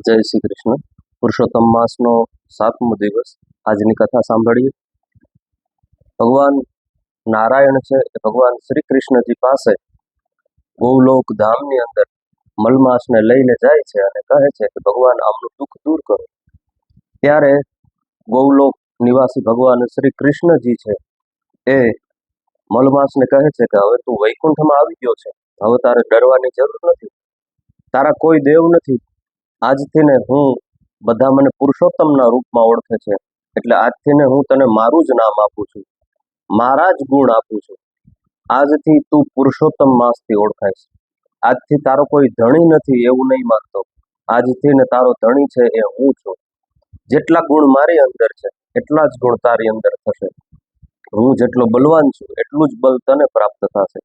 જય શ્રી કૃષ્ણ. પુરુષોત્તમ માસનો 7મો દિવસ. આજની કથા સાંભળીએ. ભગવાન નારાયણ છે એ ભગવાન શ્રી કૃષ્ણજી પાસે ગૌલોક ધામની અંદર મલમાસને લઈને જાય છે અને કહે છે કે ભગવાન આમનું દુઃખ દૂર કરો. ત્યારે ગૌલોક નિવાસી ભગવાન શ્રી કૃષ્ણજી છે એ મલમાસને કહે છે કે હવે તું વૈકુંઠમાં આવી ગયો છે, હવે તારે ડરવાની જરૂર નથી, તારા કોઈ દેવ નથી. આજથી ને હું બધા મને પુરુષોત્તમના રૂપમાં ઓળખે છે, એટલે આજથી ને હું તને મારું જ નામ આપું છું, મારા જ ગુણ આપું છું. આજથી તું પુરુષોત્તમ માસથી ઓળખાઈશ. આજથી તારો કોઈ ધણી નથી એવું નહીં માનતો. આજથી ને તારો ધણી છે એ હું છું. જેટલા ગુણ મારી અંદર છે એટલા જ ગુણ તારી અંદર થશે. હું જેટલો બલવાન છું એટલું જ બલ તને પ્રાપ્ત થશે.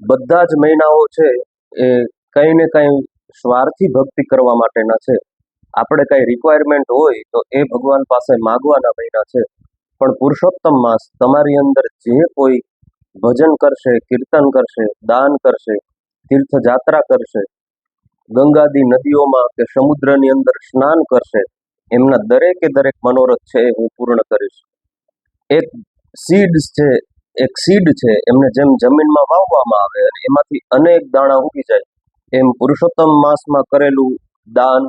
બધા જ મહિનાઓ છે એ કંઈ ને કંઈ સ્વાર્થી ભક્તિ કરવા માટેના છે. આપણે કઈ રિક્વાયરમેન્ટ હોય તો એ ભગવાન પાસે માગવાના મહિના છે. પણ પુરુષોત્તમ માસ તમારી અંદર જે કોઈ ભજન કરશે, કીર્તન કરશે, દાન કરશે, તીર્થયાત્રા કરશે, ગંગાદી નદીઓમાં કે સમુદ્રની અંદર સ્નાન કરશે, એમના દરેકે દરેક મનોરથ છે એ હું પૂર્ણ કરીશ. એક સીડ છે એમને જેમ જમીનમાં વાવવામાં આવે અને એમાંથી અનેક દાણા ઉગી જાય, એમ પુરુષોત્તમ માસમાં કરેલું દાન,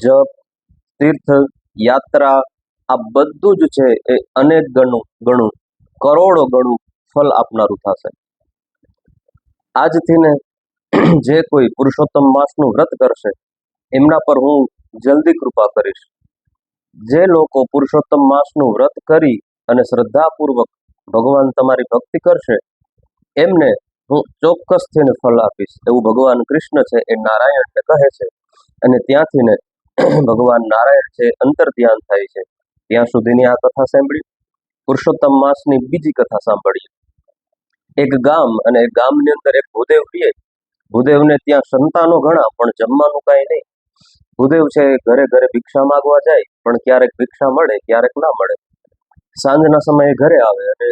જપ, તીર્થ યાત્રા આ બધું જ છે એ અનેક ગણું કરોડો ગણું ફલ આપનારું થશે. આજથી ને જે કોઈ પુરુષોત્તમ માસનું વ્રત કરશે એમના પર હું જલ્દી કૃપા કરીશ. જે લોકો પુરુષોત્તમ માસનું વ્રત કરી અને શ્રદ્ધાપૂર્વક ભગવાન તમારી ભક્તિ કરશે એમને હું ચોક્કસથી ને ફળ આપીશ, એવું ભગવાન કૃષ્ણ છે એ નારાયણને કહે છે. અને ત્યાંથી ને ભગવાન નારાયણ છે અંતર ધ્યાન થાય છે. ત્યાં સુધીની આ કથા સાંભળી. પુરુષોત્તમ માસની બીજી કથા સાંભળીએ. એક ગામ અને એ ગામની અંદર એક ભૂદેવ રહે. ભૂદેવને ત્યાં સંતાનો ઘણા પણ જમવાનું કાંઈ નહીં. ભૂદેવ છે ઘરે ઘરે ભિક્ષા માંગવા જાય, પણ ક્યારેક ભિક્ષા મળે ક્યારેક ના મળે. સાંજના સમયે ઘરે આવે અને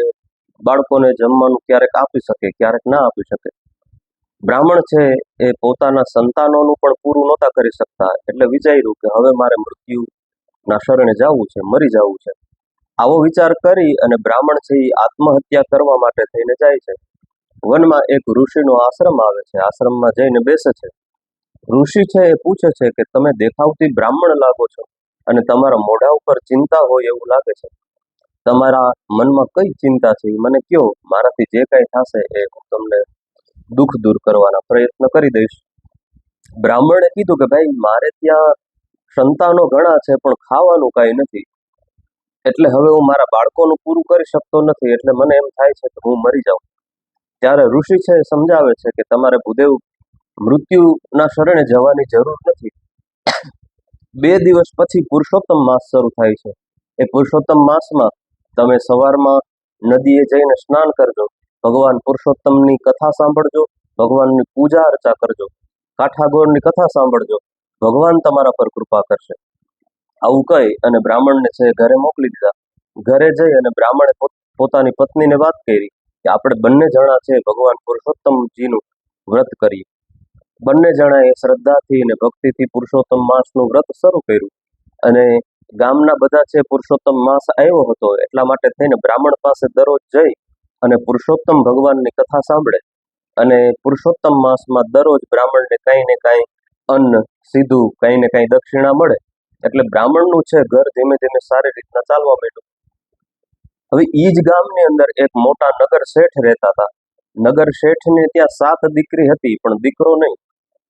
બાળકોને જમવાનું ક્યારેક આપી શકે ક્યારેક ના આપી શકે. બ્રાહ્મણ છે એ પોતાના સંતાનોનું પણ પૂરું નહોતા કરી શકતા, એટલે વિચાર્યું કે હવે મારે મૃત્યુના શરણે જવું છે, મરી જવું છે. આવો વિચાર કરી અને બ્રાહ્મણ છે એ આત્મહત્યા કરવા માટે થઈને જાય છે. વનમાં એક ઋષિનો આશ્રમ આવે છે. આશ્રમમાં જઈને બેસે છે. ઋષિ છે એ પૂછે છે કે તમે દેખાવથી બ્રાહ્મણ લાગો છો અને તમારા મોઢા ઉપર ચિંતા હોય એવું લાગે છે. તમારા મનમાં કઈ ચિંતા છે એ મને કયો, મારાથી જે કાંઈ થશે એ હું તમને દુઃખ દૂર કરવાના પ્રયત્ન કરી દઈશ. બ્રાહ્મણે કીધું કે ભાઈ મારે ત્યાં સંતાનો ઘણા છે પણ ખાવાનું કાંઈ નથી, એટલે હવે હું મારા બાળકોનું પૂરું કરી શકતો નથી, એટલે મને એમ થાય છે કે હું મરી જાઉં. ત્યારે ઋષિ છે સમજાવે છે કે તમારે ભૂદેવ મૃત્યુના શરણે જવાની જરૂર નથી. 2 દિવસ પછી પુરુષોત્તમ માસ શરૂ થાય છે. એ પુરુષોત્તમ માસમાં તમે સવારમાં નદીએ જઈને સ્નાન કરજો, ભગવાન પુરુષોત્તમની કથા સાંભળજો, ભગવાનની પૂજા અર્ચા કરજો, કાઠાગોરની કથા સાંભળજો, ભગવાન તમારા પર કૃપા કરશે. આવું કહી અને બ્રાહ્મણને છે ઘરે મોકલી દીધા. ઘરે જઈ અને બ્રાહ્મણે પોતાની પત્નીને વાત કરી કે આપણે બંને જણા છે ભગવાન પુરુષોત્તમજીનું વ્રત કરીએ. બંને જણાએ શ્રદ્ધાથી અને ભક્તિથી પુરુષોત્તમ માસનું વ્રત શરૂ કર્યું. અને ગામના બધા છે પુરુષોત્તમ માસ આવ્યો હતો એટલા માટે થઈને બ્રાહ્મણ પાસે દરરોજ જઈ અને પુરુષોત્તમ ભગવાનની કથા સાંભળે. અને પુરુષોત્તમ માસમાં દરરોજ બ્રાહ્મણને કાંઈ ને કાંઈ અન્ન સીધું કાંઈ ને કાંઈ દક્ષિણા મળે, એટલે બ્રાહ્મણનું છે ઘર ધીમે ધીમે સારી રીતના ચાલવા માંડ્યું. હવે ઈ જ ગામની અંદર એક મોટા નગર શેઠ રહેતા હતા. નગર શેઠને ત્યાં 7 દીકરી હતી પણ દીકરો નહીં.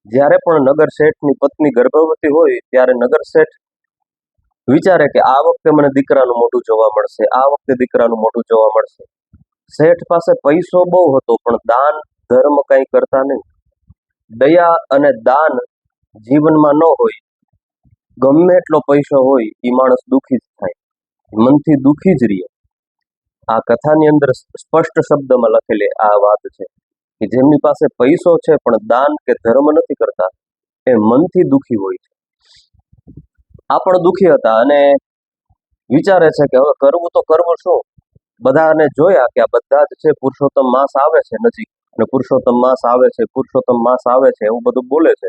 જ્યારે પણ નગર શેઠની પત્ની ગર્ભવતી હોય ત્યારે નગર શેઠ વિચારે કે આ વખતે મને દીકરાનું મોઢું જોવા મળશે, આ વખતે દીકરાનું મોઢું જોવા મળશે. શેઠ પાસે પૈસો બહુ હતો પણ દાન ધર્મ કંઈ કરતા નહીં. દયા અને દાન જીવનમાં ન હોય, ગમે એટલો પૈસો હોય એ માણસ દુઃખી જ થાય, મનથી દુઃખી જ રહે. આ કથાની અંદર સ્પષ્ટ શબ્દમાં લખેલી આ વાત છે કે જેમની પાસે પૈસો છે પણ દાન કે ધર્મ નથી કરતા એ મનથી દુઃખી હોય છે. આ પણ દુઃખી હતા અને વિચારે છે કે હવે કરવું તો કરવું શું. બધાને જોયા કે આ બધા જ છે પુરુષોત્તમ માસ આવે છે નજીક, અને પુરુષોત્તમ માસ આવે છે, પુરુષોત્તમ માસ આવે છે એવું બધું બોલે છે.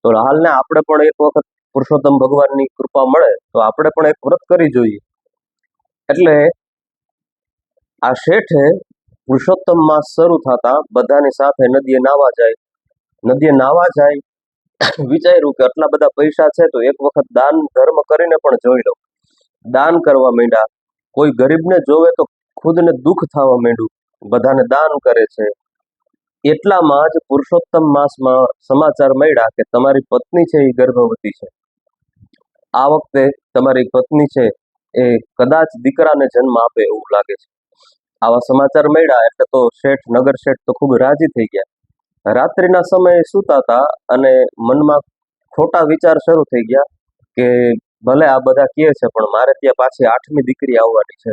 તો હાલને આપણે પણ એક વખત પુરુષોત્તમ ભગવાનની કૃપા મળે તો આપણે પણ એક વ્રત કરી જોઈએ. એટલે આ શેઠે પુરુષોત્તમ માસ શરૂ થતા બધાની સાથે નદીએ નાવા જાય. વિચાર્યું કે આટલા બધા પૈસા છે તો એક વખત દાન ધર્મ કરીને પણ જોઈ લઉં. દાન કરવા માંડ્યા. કોઈ ગરીબને જોવે તો ખુદને દુઃખ થવા માંડ્યું. બધાને દાન કરે છે. એટલામાં જ પુરુષોત્તમ માસમાં સમાચાર મળ્યા કે તમારી પત્ની છે એ ગર્ભવતી છે. આ વખતે તમારી પત્ની છે એ કદાચ દીકરાને જન્મ આપે એવું લાગે છે. આવા સમાચાર મળ્યા એટલે તો નગર શેઠ તો ખૂબ રાજી થઈ ગયા. રાત્રિના સમયે સૂતા હતા અને મનમાં ખોટા વિચાર શરૂ થઈ ગયા કે ભલે આ બધા કહે છે પણ મારે ત્યાં પાછી 8મી દીકરી આવવાની છે.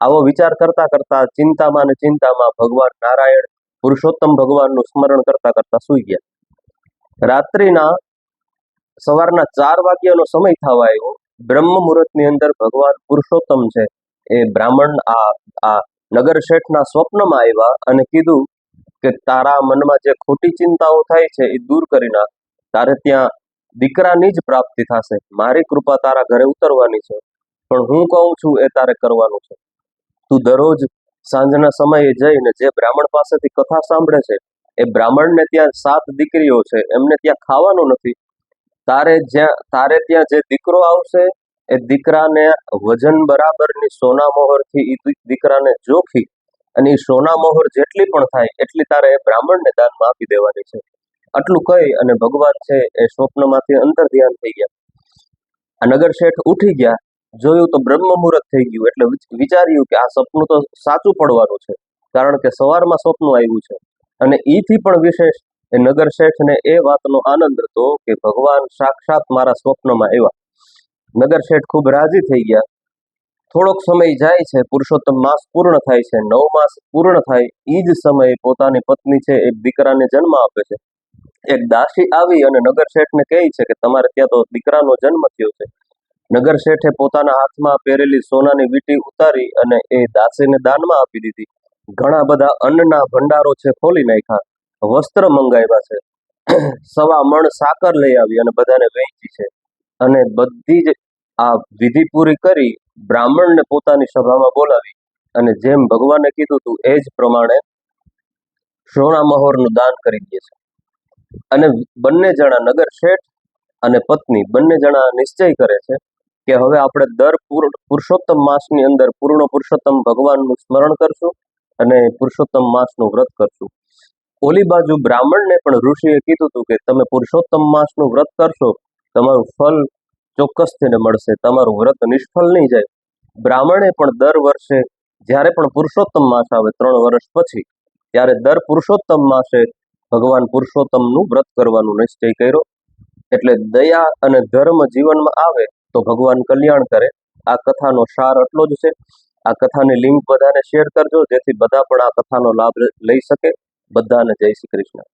આવો વિચાર કરતા કરતા ચિંતામાં ને ચિંતામાં ભગવાન નારાયણ પુરુષોત્તમ ભગવાનનું સ્મરણ કરતા કરતા સૂઈ ગયા. રાત્રિના સવારના 4 વાગ્યાનો સમય થવા આવ્યો. બ્રહ્મ મુહૂર્તની અંદર ભગવાન પુરુષોત્તમ છે એ બ્રાહ્મણ આ નગર શેઠના સ્વપ્નમાં આવ્યા અને કીધું કે તારા મનમાં જે ખોટી ચિંતાઓ થાય છે એ દૂર કરી નાખ. તારે ત્યાં દીકરાની જ પ્રાપ્તિ થશે. મારી કૃપા તારા ઘરે ઉતરવાની છે, પણ હું કહું છું એ તારે કરવાનું છે. તું દરરોજ સાંજના સમયે જઈને જે બ્રાહ્મણ પાસેથી કથા સાંભળે છે એ બ્રાહ્મણને ત્યાં 7 દીકરીઓ છે, એમને ત્યાં ખાવાનું નથી. તારે ત્યાં જે દીકરો આવશે એ દીકરાને વજન બરાબરની સોના મોહરથી એ દીકરાને જોખી અને એ સોના મોહર જેટલી પણ થાય એટલી તારે બ્રાહ્મણને દાનમાં આપી દેવાની છે. આટલું કહી અને ભગવાન છે એ સ્વપ્નમાંથી અંતર ધ્યાન થઈ ગયા. આ નગર શેઠ ઉઠી ગયા. જોયું તો બ્રહ્મ મુહૂર્ત થઈ ગયું. એટલે વિચાર્યું કે આ સપનું તો સાચું પડવાનું છે, કારણ કે સવારમાં સપનું આવ્યું છે. અને એથી પણ વિશેષ એ નગર શેઠને એ વાતનો આનંદ હતો કે ભગવાન સાક્ષાત મારા સ્વપ્નમાં આવ્યા. નગર શેઠ ખૂબ રાજી થઈ ગયા. થોડોક સમય જાય છે, પુરુષોત્તમ માસ પૂર્ણ થાય છે. 9 માસ પૂર્ણ થાય એ જ સમયે પોતાની પત્ની છે એક દીકરાને જન્મ આપે છે. એક દાસી આવી અને નગર શેઠને કહે છે કે તમારે ત્યાં તો દીકરાનો જન્મ થયો છે. નગર શેઠે પોતાના હાથમાં પહેરેલી સોનાની વીંટી ઉતારી અને એ દાસીને દાનમાં આપી દીધી. ઘણા બધા અન્નના ભંડારો છે ખોલી નાખ્યા. વસ્ત્ર મંગાવ્યા છે. 1.25 મણ સાકર લઈ આવી અને બધાને વહેંચી છે. અને બધી જ આ વિધિ પૂરી કરી બ્રાહ્મણને પોતાની સભામાં બોલાવી અને જેમ ભગવાને કીધું હતું એ જ પ્રમાણે સોના મહોરનું દાન કરી દે છે. અને બંને જણા નગર શેઠ અને પત્ની બંને જણા નિશ્ચય કરે છે કે હવે આપણે દર પુરુષોત્તમ માસની અંદર પૂર્ણ પુરુષોત્તમ ભગવાનનું સ્મરણ કરશું અને પુરુષોત્તમ માસનું વ્રત કરશું. ઓલી બાજુ બ્રાહ્મણને પણ ઋષિએ કીધું હતું કે તમે પુરુષોત્તમ માસનું વ્રત કરશો, તમારું ફળ ચોક્કસથી મળશે, તમારું વ્રત નિષ્ફળ નહીં જાય. બ્રાહ્મણે પણ દર વર્ષે જ્યારે પણ પુરુષોત્તમ માસ આવે 3 વર્ષ પછી, ત્યારે દર પુરુષોત્તમ માસે ભગવાન પુરુષોત્તમનું વ્રત કરવાનું નિશ્ચય કર્યો. એટલે દયા અને ધર્મ જીવનમાં આવે તો ભગવાન કલ્યાણ કરે. આ કથાનો સાર એટલો જ છે. આ કથાની લિંક બધાને શેર કરજો જેથી બધા પણ આ કથાનો લાભ લઈ શકે. બધાને જય શ્રી કૃષ્ણ.